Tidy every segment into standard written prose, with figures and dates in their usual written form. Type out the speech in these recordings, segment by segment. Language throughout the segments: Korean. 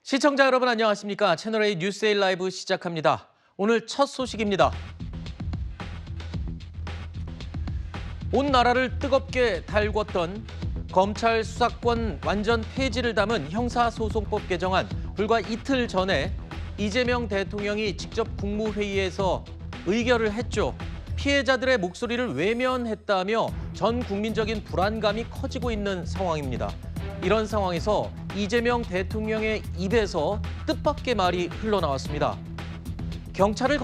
시청자 여러분 안녕하십니까? 채널A 뉴스에일 라이브 시작합니다. 오늘 첫 소식입니다. 온 나라를 뜨겁게 달궜던 검찰 수사권 완전 폐지를 담은 형사소송법 개정안 불과 이틀 전에 이재명 대통령이 직접 국무회의에서 의결을 했죠. 피해자들의 목소리를 외면했다며 전 국민적인 불안감이 커지고 있는 상황입니다. 이런 상황에서 이재명 대통령의 입에서 뜻밖의 말이 흘러나왔습니다. 경찰을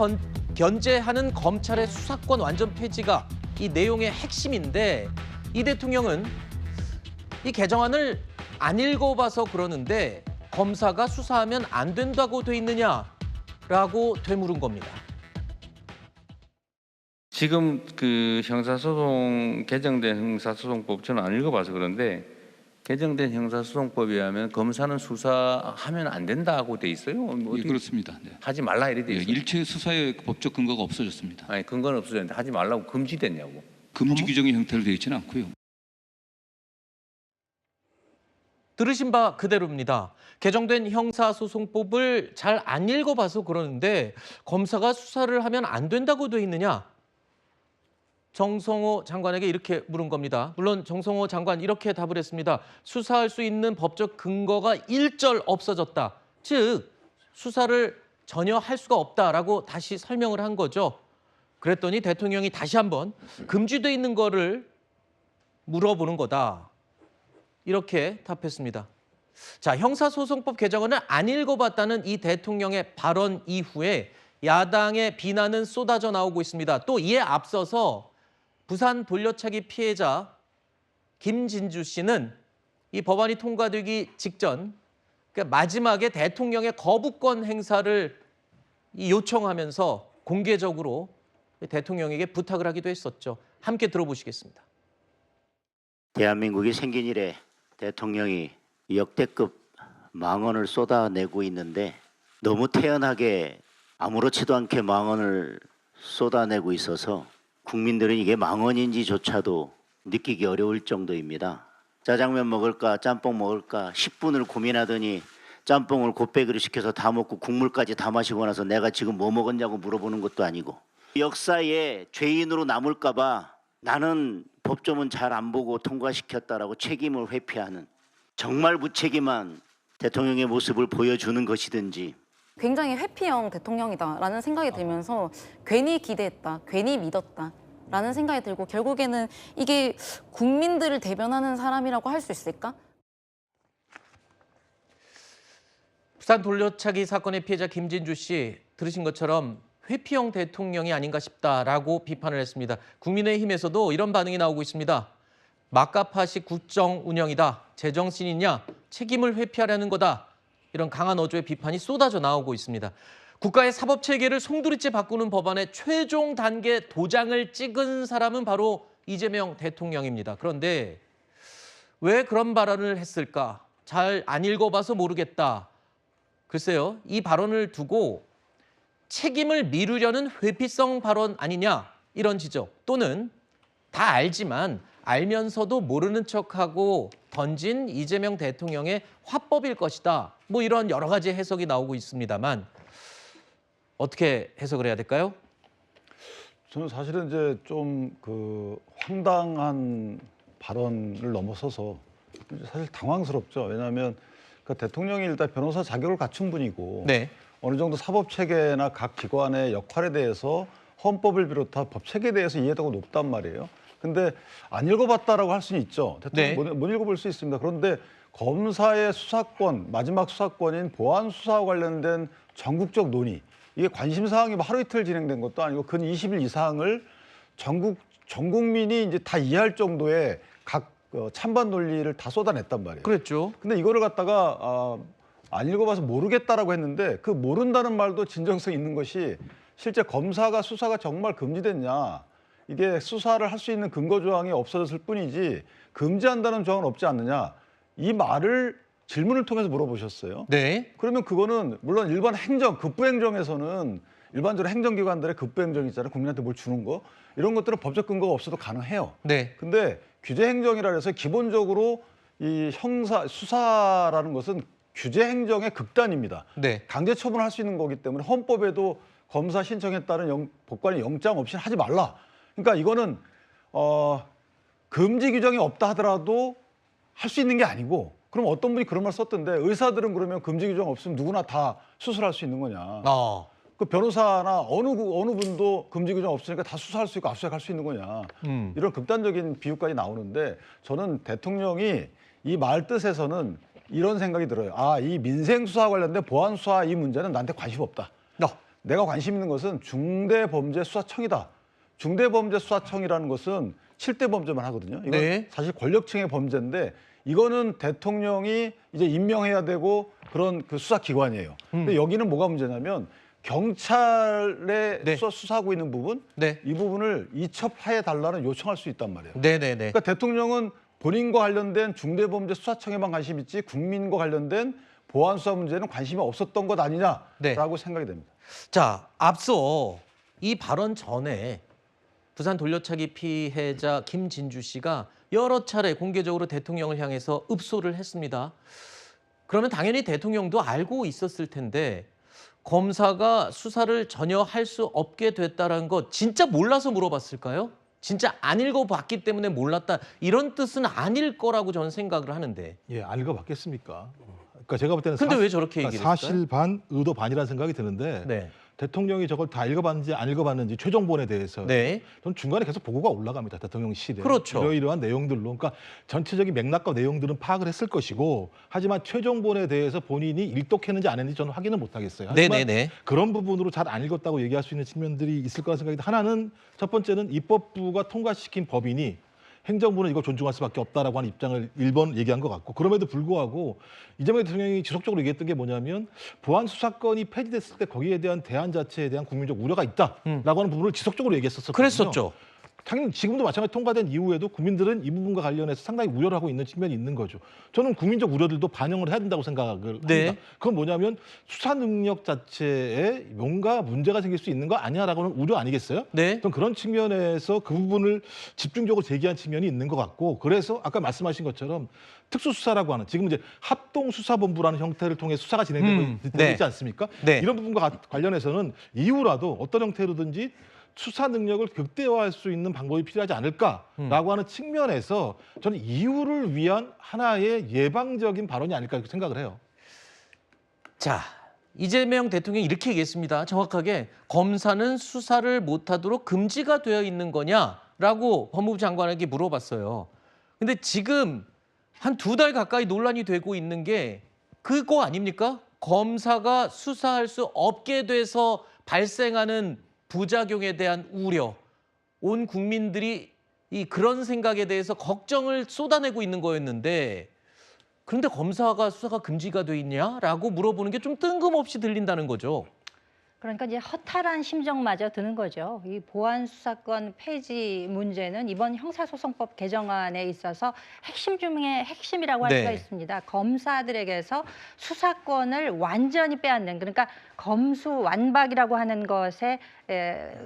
견제하는 검찰의 수사권 완전 폐지가 이 내용의 핵심인데 이 대통령은 이 개정안을 안 읽어봐서 그러는데 검사가 수사하면 안 된다고 돼 있느냐라고 되물은 겁니다. 지금 형사소송 개정된 형사소송법 저는 안 읽어봐서 그런데 개정된 형사소송법에 의하면 검사는 수사하면 안 된다고 돼 있어요. 예, 그렇습니다. 네. 하지 말라 이래 돼 예, 있어요. 일체 수사의 법적 근거가 없어졌습니다. 아니 근거는 없어졌는데 하지 말라고 금지됐냐고. 금지 규정의 형태로 되어 있지는 않고요. 들으신 바 그대로입니다. 개정된 형사소송법을 잘 안 읽어봐서 그러는데 검사가 수사를 하면 안 된다고 돼 있느냐? 정성호 장관에게 이렇게 물은 겁니다. 물론 정성호 장관 이렇게 답을 했습니다. 수사할 수 있는 법적 근거가 일절 없어졌다. 즉 수사를 전혀 할 수가 없다라고 다시 설명을 한 거죠. 그랬더니 대통령이 다시 한번 금지돼 있는 거를 물어보는 거다. 이렇게 답했습니다. 자, 형사소송법 개정안을 안 읽어봤다는 이 대통령의 발언 이후에 야당의 비난은 쏟아져 나오고 있습니다. 또 이에 앞서서 부산 돌려차기 피해자 김진주 씨는 이 법안이 통과되기 직전 그러니까 마지막에 대통령의 거부권 행사를 요청하면서 공개적으로 대통령에게 부탁을 하기도 했었죠. 함께 들어보시겠습니다. 대한민국이 생긴 이래 대통령이 역대급 망언을 쏟아내고 있는데 너무 태연하게 아무렇지도 않게 망언을 쏟아내고 있어서 국민들은 이게 망언인지조차도 느끼기 어려울 정도입니다. 짜장면 먹을까 짬뽕 먹을까 10분을 고민하더니 짬뽕을 곱빼기로 시켜서 다 먹고 국물까지 다 마시고 나서 내가 지금 뭐 먹었냐고 물어보는 것도 아니고 역사에 죄인으로 남을까 봐 나는 법조문 잘 안 보고 통과시켰다라고 책임을 회피하는 정말 무책임한 대통령의 모습을 보여주는 것이든지 굉장히 회피형 대통령이다라는 생각이 들면서 괜히 기대했다, 괜히 믿었다라는 생각이 들고 결국에는 이게 국민들을 대변하는 사람이라고 할 수 있을까? 부산 돌려차기 사건의 피해자 김진주 씨 들으신 것처럼 회피형 대통령이 아닌가 싶다라고 비판을 했습니다. 국민의힘에서도 이런 반응이 나오고 있습니다. 막가파식 국정 운영이다. 제정신이냐? 책임을 회피하려는 거다. 이런 강한 어조의 비판이 쏟아져 나오고 있습니다. 국가의 사법체계를 송두리째 바꾸는 법안의 최종 단계 도장을 찍은 사람은 바로 이재명 대통령입니다. 그런데 왜 그런 발언을 했을까? 잘 안 읽어봐서 모르겠다. 글쎄요, 이 발언을 두고 책임을 미루려는 회피성 발언 아니냐 이런 지적 또는 다 알지만 알면서도 모르는 척하고 던진 이재명 대통령의 화법일 것이다. 뭐 이런 여러 가지 해석이 나오고 있습니다만 어떻게 해석을 해야 될까요? 저는 사실은 이제 좀 황당한 발언을 넘어서서 사실 당황스럽죠. 왜냐하면 대통령이 일단 변호사 자격을 갖춘 분이고 네. 어느 정도 사법 체계나 각 기관의 역할에 대해서 헌법을 비롯한 법 체계에 대해서 이해도가 높단 말이에요. 근데 안 읽어봤다라고 할 수는 있죠. 대통령 네. 못 읽어볼 수 있습니다. 그런데 검사의 수사권, 마지막 수사권인 보안 수사와 관련된 전국적 논의, 이게 관심 사항이 하루 이틀 진행된 것도 아니고 근 20일 이상을 전 국민이 이제 다 이해할 정도의 각 찬반 논리를 다 쏟아냈단 말이에요. 그랬죠. 근데 이거를 갖다가 안 읽어봐서 모르겠다라고 했는데 그 모른다는 말도 진정성 있는 것이 실제 검사가 수사가 정말 금지됐냐. 이게 수사를 할 수 있는 근거 조항이 없어졌을 뿐이지 금지한다는 조항은 없지 않느냐. 이 말을 질문을 통해서 물어보셨어요. 네. 그러면 그거는 물론 일반 행정, 급부행정에서는 일반적으로 행정기관들의 급부행정 있잖아요. 국민한테 뭘 주는 거. 이런 것들은 법적 근거가 없어도 가능해요. 네. 근데 규제행정이라 해서 기본적으로 이 형사 수사라는 것은 규제 행정의 극단입니다. 네. 강제 처분할 수 있는 거기 때문에 헌법에도 검사 신청에 따른 법관의 영장 없이는 하지 말라. 그러니까 이거는 금지 규정이 없다 하더라도 할 수 있는 게 아니고, 그럼 어떤 분이 그런 말 썼던데, 의사들은 그러면 금지 규정 없으면 누구나 다 수술할 수 있는 거냐. 그 변호사나 어느 분도 금지 규정 없으니까 다 수사할 수 있고 압수수색할 수 있는 거냐. 이런 극단적인 비유까지 나오는데, 저는 대통령이 이 말 뜻에서는 이런 생각이 들어요. 아, 이 민생 수사 관련된 보안 수사 이 문제는 나한테 관심 없다. 내가 관심 있는 것은 중대범죄수사청이다. 중대범죄수사청이라는 것은 7대 범죄만 하거든요. 이건 네. 사실 권력층의 범죄인데, 이거는 대통령이 이제 임명해야 되고 그런 그 수사기관이에요. 근데 여기는 뭐가 문제냐면, 경찰에 네. 수사하고 있는 부분, 네. 이 부분을 이첩하에 달라는 요청할 수 있단 말이에요. 네네네. 그러니까 대통령은 본인과 관련된 중대범죄 수사청에만 관심 있지 국민과 관련된 보안 수사 문제는 관심이 없었던 것 아니냐라고 네. 생각이 됩니다. 자, 앞서 이 발언 전에 부산 돌려차기 피해자 김진주 씨가 여러 차례 공개적으로 대통령을 향해서 읍소를 했습니다. 그러면 당연히 대통령도 알고 있었을 텐데, 검사가 수사를 전혀 할 수 없게 됐다는 거 진짜 몰라서 물어봤을까요? 진짜 안 읽어봤기 때문에 몰랐다, 이런 뜻은 아닐 거라고 저는 생각을 하는데. 예, 안 읽어봤겠습니까? 그러니까 제가 볼 때는 근데 왜 저렇게 그러니까 얘기를 했을까요? 사실 반, 의도 반이라는 생각이 드는데 네. 대통령이 저걸 다 읽어봤는지 안 읽어봤는지 최종본에 대해서 네. 전 중간에 계속 보고가 올라갑니다. 대통령실에. 그렇죠. 이러이러한 내용들로. 그러니까 전체적인 맥락과 내용들은 파악을 했을 것이고, 하지만 최종본에 대해서 본인이 일독했는지 안 했는지 저는 확인은 못하겠어요. 하지만 네네네. 그런 부분으로 잘 안 읽었다고 얘기할 수 있는 측면들이 있을 거라 생각이 듭니다. 하나는, 첫 번째는 입법부가 통과시킨 법인이 행정부는 이걸 존중할 수밖에 없다라고 하는 입장을 1번 얘기한 것 같고, 그럼에도 불구하고 이재명 대통령이 지속적으로 얘기했던 게 뭐냐면, 보안 수사권이 폐지됐을 때 거기에 대한 대안 자체에 대한 국민적 우려가 있다라고 하는 부분을 지속적으로 얘기했었거든요. 그랬었죠. 당연히 지금도 마찬가지 통과된 이후에도 국민들은 이 부분과 관련해서 상당히 우려를 하고 있는 측면이 있는 거죠. 저는 국민적 우려들도 반영을 해야 된다고 생각을 네. 합니다. 그건 뭐냐면 수사 능력 자체에 뭔가 문제가 생길 수 있는 거 아니야라고는 우려 아니겠어요? 네. 전 그런 측면에서 그 부분을 집중적으로 제기한 측면이 있는 것 같고, 그래서 아까 말씀하신 것처럼 특수수사라고 하는, 지금 이제 합동수사본부라는 형태를 통해 수사가 진행되고 네. 있지 않습니까? 네. 이런 부분과 관련해서는 이후라도 어떤 형태로든지 수사 능력을 극대화할 수 있는 방법이 필요하지 않을까라고 하는 측면에서 저는 이후를 위한 하나의 예방적인 발언이 아닐까 이렇게 생각을 해요. 자, 이재명 대통령이 이렇게 얘기했습니다. 정확하게, 검사는 수사를 못하도록 금지가 되어 있는 거냐라고 법무부 장관에게 물어봤어요. 근데 지금 한 2달 가까이 논란이 되고 있는 게 그거 아닙니까? 검사가 수사할 수 없게 돼서 발생하는 부작용에 대한 우려, 온 국민들이 그런 생각에 대해서 걱정을 쏟아내고 있는 거였는데, 그런데 검사가 수사가 금지가 돼 있냐라고 물어보는 게 좀 뜬금없이 들린다는 거죠. 그러니까 이제 허탈한 심정마저 드는 거죠. 이 보안 수사권 폐지 문제는 이번 형사소송법 개정안에 있어서 핵심 중에 핵심이라고 할 네. 수가 있습니다. 검사들에게서 수사권을 완전히 빼앗는, 그러니까 검수완박이라고 하는 것의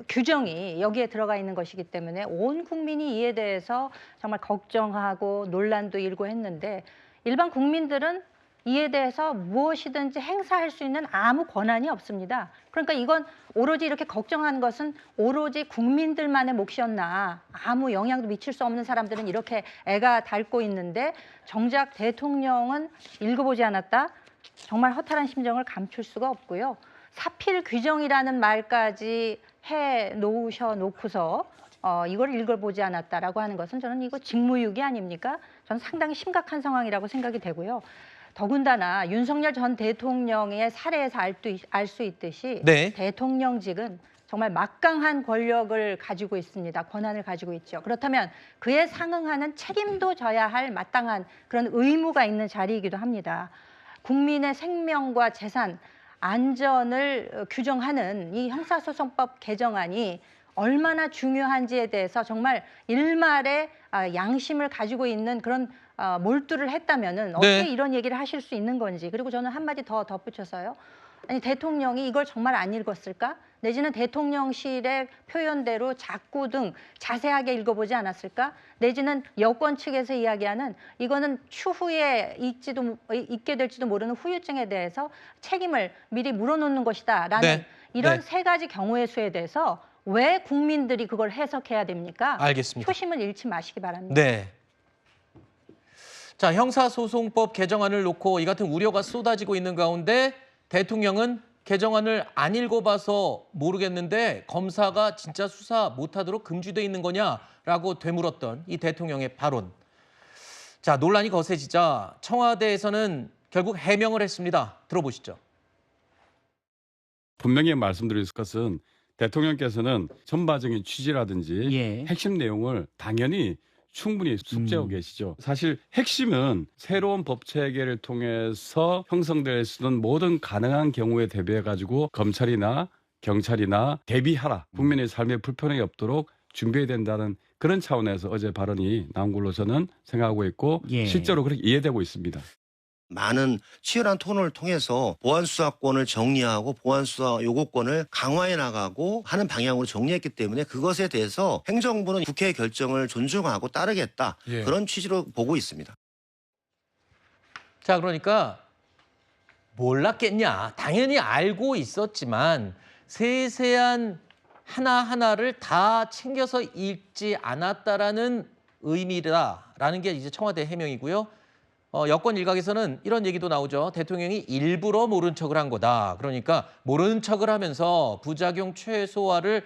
규정이 여기에 들어가 있는 것이기 때문에 온 국민이 이에 대해서 정말 걱정하고 논란도 일고 했는데, 일반 국민들은 이에 대해서 무엇이든지 행사할 수 있는 아무 권한이 없습니다. 그러니까 이건 오로지 이렇게 걱정한 것은 오로지 국민들만의 몫이었나, 아무 영향도 미칠 수 없는 사람들은 이렇게 애가 닳고 있는데 정작 대통령은 읽어보지 않았다? 정말 허탈한 심정을 감출 수가 없고요. 사필 규정이라는 말까지 해 놓으셔놓고서 이걸 읽어보지 않았다라고 하는 것은 저는 이거 직무유기 아닙니까? 저는 상당히 심각한 상황이라고 생각이 되고요. 더군다나 윤석열 전 대통령의 사례에서 알 수 있듯이 네. 대통령직은 정말 막강한 권력을 가지고 있습니다. 권한을 가지고 있죠. 그렇다면 그에 상응하는 책임도 져야 할 마땅한 그런 의무가 있는 자리이기도 합니다. 국민의 생명과 재산, 안전을 규정하는 이 형사소송법 개정안이 얼마나 중요한지에 대해서 정말 일말의 양심을 가지고 있는 그런 몰두를 했다면은 어떻게 네. 이런 얘기를 하실 수 있는 건지. 그리고 저는 한마디 더 덧붙여서요. 아니 대통령이 이걸 정말 안 읽었을까? 내지는 대통령실의 표현대로 작구 등 자세하게 읽어보지 않았을까? 내지는 여권 측에서 이야기하는 이거는 추후에 잊게 될지도 모르는 후유증에 대해서 책임을 미리 물어놓는 것이다라는 네. 이런 네. 세 가지 경우의 수에 대해서 왜 국민들이 그걸 해석해야 됩니까? 알겠습니다. 초심을 잃지 마시기 바랍니다. 네. 자, 형사소송법 개정안을 놓고 이 같은 우려가 쏟아지고 있는 가운데 대통령은 개정안을 안 읽어봐서 모르겠는데 검사가 진짜 수사 못하도록 금지돼 있는 거냐라고 되물었던 이 대통령의 발언. 자, 논란이 거세지자 청와대에서는 결국 해명을 했습니다. 들어보시죠. 분명히 말씀드릴 것은 대통령께서는 전반적인 취지라든지 예. 핵심 내용을 당연히 충분히 숙지하고 계시죠. 사실 핵심은 새로운 법 체계를 통해서 형성될 수 있는 모든 가능한 경우에 대비해 가지고 검찰이나 경찰이나 대비하라. 국민의 삶에 불편함이 없도록 준비해야 된다는 그런 차원에서 어제 발언이 나온 걸로 저는 생각하고 있고 예. 실제로 그렇게 이해되고 있습니다. 많은 치열한 토론을 통해서 보안수사권을 정리하고 보안수사 요구권을 강화해 나가고 하는 방향으로 정리했기 때문에 그것에 대해서 행정부는 국회의 결정을 존중하고 따르겠다. 예. 그런 취지로 보고 있습니다. 자, 그러니까 몰랐겠냐. 당연히 알고 있었지만 세세한 하나하나를 다 챙겨서 읽지 않았다라는 의미라는 게 이제 청와대 해명이고요. 여권 일각에서는 이런 얘기도 나오죠. 대통령이 일부러 모른 척을 한 거다. 그러니까 모른 척을 하면서 부작용 최소화를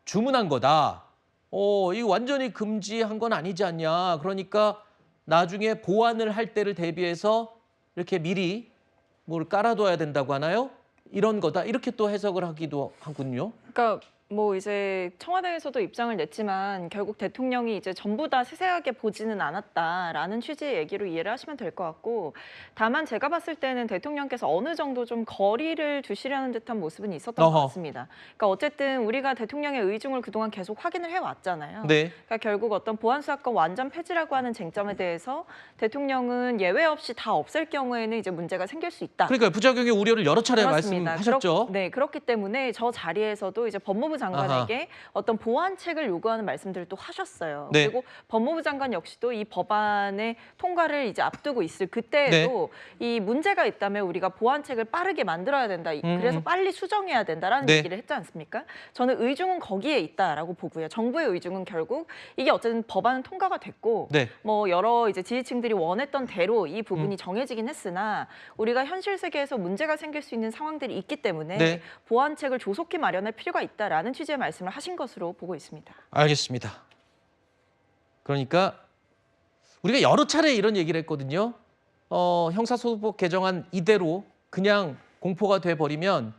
주문한 거다. 이거 완전히 금지한 건 아니지 않냐. 그러니까 나중에 보완을 할 때를 대비해서 이렇게 미리 뭘 깔아둬야 된다고 하나요? 이런 거다. 이렇게 또 해석을 하기도 하군요. 그러니까 뭐 이제 청와대에서도 입장을 냈지만 결국 대통령이 이제 전부 다 세세하게 보지는 않았다라는 취지의 얘기로 이해를 하시면 될 것 같고, 다만 제가 봤을 때는 대통령께서 어느 정도 좀 거리를 두시려는 듯한 모습은 있었던 것 같습니다. 그러니까 어쨌든 우리가 대통령의 의중을 그동안 계속 확인을 해왔잖아요. 네. 그러니까 결국 어떤 보안수사권 완전 폐지라고 하는 쟁점에 대해서 대통령은 예외 없이 다 없앨 경우에는 이제 문제가 생길 수 있다. 그러니까 부작용의 우려를 여러 차례 그렇습니다. 말씀하셨죠. 네, 그렇기 때문에 저 자리에서도 이제 법무부 장관에게 어떤 보완책을 요구하는 말씀들을 또 하셨어요. 네. 그리고 법무부 장관 역시도 이 법안의 통과를 이제 앞두고 있을 그때에도 이 문제가 있다면 우리가 보완책을 빠르게 만들어야 된다. 그래서 빨리 수정해야 된다라는 네. 얘기를 했지 않습니까? 저는 의중은 거기에 있다라고 보고요. 정부의 의중은 결국 이게 어쨌든 법안은 통과가 됐고 네. 뭐 여러 이제 지지층들이 원했던 대로 이 부분이 정해지긴 했으나 우리가 현실 세계에서 문제가 생길 수 있는 상황들이 있기 때문에 네. 보완책을 조속히 마련할 필요가 있다라는 취지의 말씀을 하신 것으로 보고 있습니다. 알겠습니다. 그러니까 우리가 여러 차례 이런 얘기를 했거든요. 형사소송법 개정안 이대로 그냥 공포가 돼버리면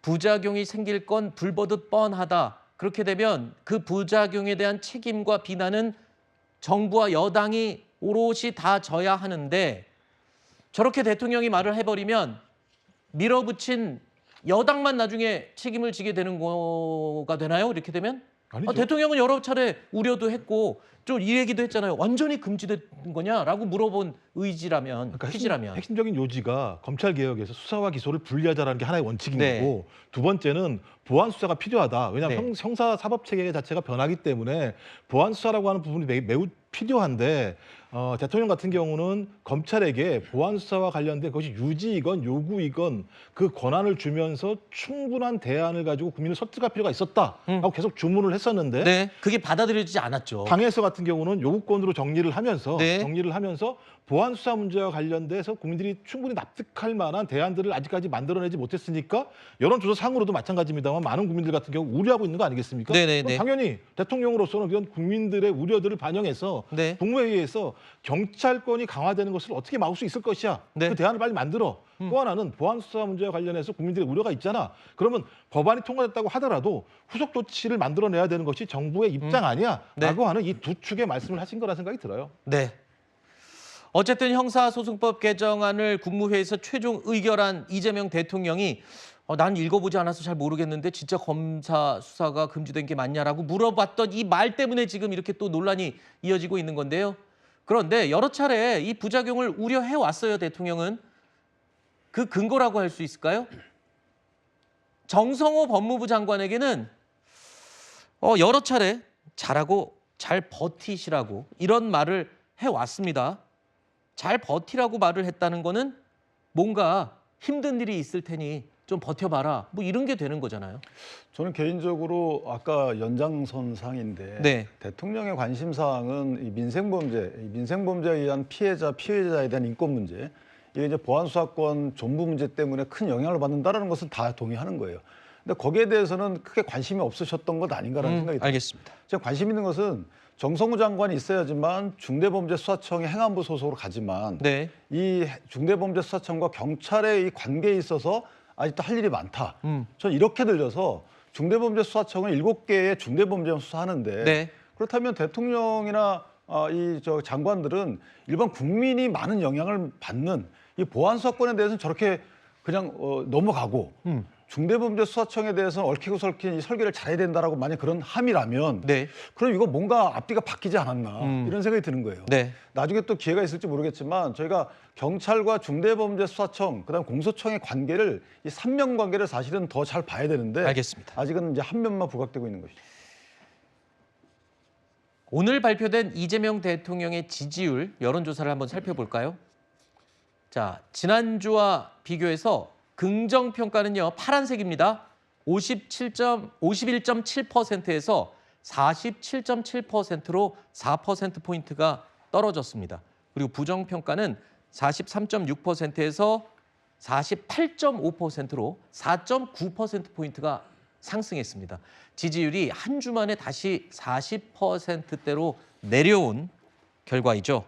부작용이 생길 건 불보듯 뻔하다. 그렇게 되면 그 부작용에 대한 책임과 비난은 정부와 여당이 오롯이 다 져야 하는데 저렇게 대통령이 말을 해버리면 밀어붙인 여당만 나중에 책임을 지게 되는 거가 되나요? 이렇게 되면? 아니죠. 대통령은 여러 차례 우려도 했고 좀 이 얘기도 했잖아요. 완전히 금지된 거냐라고 물어본 의지라면, 그러니까 퀴즈라면. 핵심적인 요지가 검찰 개혁에서 수사와 기소를 분리하자라는 게 하나의 원칙인 네. 거고, 두 번째는 보안 수사가 필요하다. 왜냐하면 네. 형사 사법 체계 자체가 변하기 때문에 보안 수사라고 하는 부분이 매우 필요한데 대통령 같은 경우는 검찰에게 보안 수사와 관련된 그것이 유지이건 요구이건 그 권한을 주면서 충분한 대안을 가지고 국민을 설득할 필요가 있었다라고 계속 주문을 했었는데 네, 그게 받아들여지지 않았죠. 당에서 같은 경우는 요구권으로 정리를 하면서 네. 보안 수사 문제와 관련돼서 국민들이 충분히 납득할 만한 대안들을 아직까지 만들어내지 못했으니까 여론조사상으로도 마찬가지입니다만 많은 국민들 같은 경우 우려하고 있는 거 아니겠습니까? 네네네. 그럼 당연히 대통령으로서는 그런 국민들의 우려들을 반영해서 네. 국무회의에서 경찰권이 강화되는 것을 어떻게 막을 수 있을 것이야. 네. 그 대안을 빨리 만들어. 또 하나는 보안 수사 문제와 관련해서 국민들의 우려가 있잖아. 그러면 법안이 통과됐다고 하더라도 후속 조치를 만들어내야 되는 것이 정부의 입장 아니야? 네. 라고 하는 이 두 축의 말씀을 하신 거라 생각이 들어요. 네. 어쨌든 형사소송법 개정안을 국무회의에서 최종 의결한 이재명 대통령이 난 읽어보지 않아서 잘 모르겠는데 진짜 검사 수사가 금지된 게 맞냐라고 물어봤던 이 말 때문에 지금 이렇게 또 논란이 이어지고 있는 건데요. 그런데 여러 차례 이 부작용을 우려해 왔어요, 대통령은. 그 근거라고 할 수 있을까요? 정성호 법무부 장관에게는 여러 차례 잘하고 잘 버티시라고 이런 말을 해왔습니다. 잘 버티라고 말을 했다는 거는 뭔가 힘든 일이 있을 테니 좀 버텨봐라. 뭐 이런 게 되는 거잖아요. 저는 개인적으로 아까 연장선상인데 네. 대통령의 관심사항은 이 민생범죄에 의한 피해자에 대한 인권 문제, 이게 이제 보안수사권 존부 문제 때문에 큰 영향을 받는다는 것은 다 동의하는 거예요. 근데 거기에 대해서는 크게 관심이 없으셨던 것 아닌가라는 생각이 듭니다. 알겠습니다. 제가 관심 있는 것은 정성호 장관이 있어야지만 중대범죄수사청의 행안부 소속으로 가지만 네. 이 중대범죄수사청과 경찰의 이 관계에 있어서 아직도 할 일이 많다. 저는 이렇게 들려서 중대범죄수사청은 7개의 중대범죄만 수사하는데 네. 그렇다면 대통령이나 장관들은 일반 국민이 많은 영향을 받는 이 보안수사권에 대해서는 저렇게 그냥 넘어가고 중대범죄수사청에 대해서는 얽히고 설킨 이 설계를 잘해야 된다라고 만약 그런 함이라면 네. 그럼 이거 뭔가 앞뒤가 바뀌지 않았나 이런 생각이 드는 거예요. 네. 나중에 또 기회가 있을지 모르겠지만 저희가 경찰과 중대범죄수사청 그다음 공소청의 관계를 이 삼면 관계를 사실은 더 잘 봐야 되는데 알겠습니다. 아직은 이제 한 면만 부각되고 있는 것이죠. 오늘 발표된 이재명 대통령의 지지율 여론조사를 한번 살펴볼까요? 자, 지난주와 비교해서 긍정평가는요, 파란색입니다. 51.7%에서 47.7%로 4%포인트가 떨어졌습니다. 그리고 부정평가는 43.6%에서 48.5%로 4.9%포인트가 상승했습니다. 지지율이 한 주 만에 다시 40%대로 내려온 결과이죠.